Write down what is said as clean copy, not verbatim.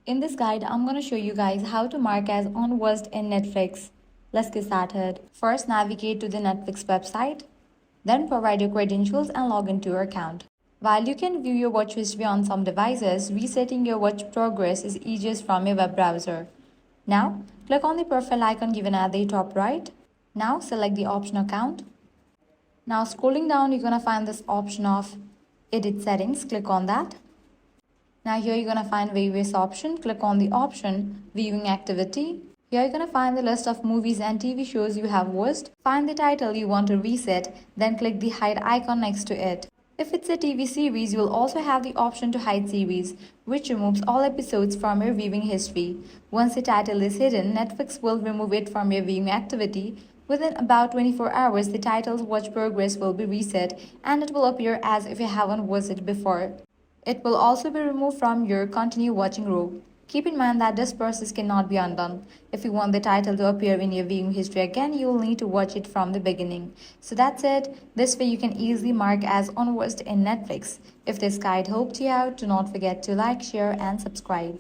In this guide, I'm going to show you guys how to mark as unwatched in Netflix. Let's get started. First, navigate to the Netflix website. Then provide your credentials and log into your account. While you can view your watch history on some devices, resetting your watch progress is easiest from your web browser. Now, click on the profile icon given at the top right. Now, select the option account. Now, scrolling down, you're going to find this option of Edit Settings. Click on that. Now here you're going to find various options. Click on the option Viewing Activity. Here you're going to find the list of movies and TV shows you have watched. Find the title you want to reset, then click the hide icon next to it. If it's a TV series, you will also have the option to hide series, which removes all episodes from your viewing history. Once the title is hidden, Netflix will remove it from your viewing activity. Within about 24 hours, the title's watch progress will be reset and it will appear as if you haven't watched it before. It will also be removed from your continue watching row. Keep in mind that this process cannot be undone. If you want the title to appear in your viewing history again, you will need to watch it from the beginning. So that's it. This way you can easily mark as unwatched in Netflix. If this guide helped you out, do not forget to like, share and subscribe.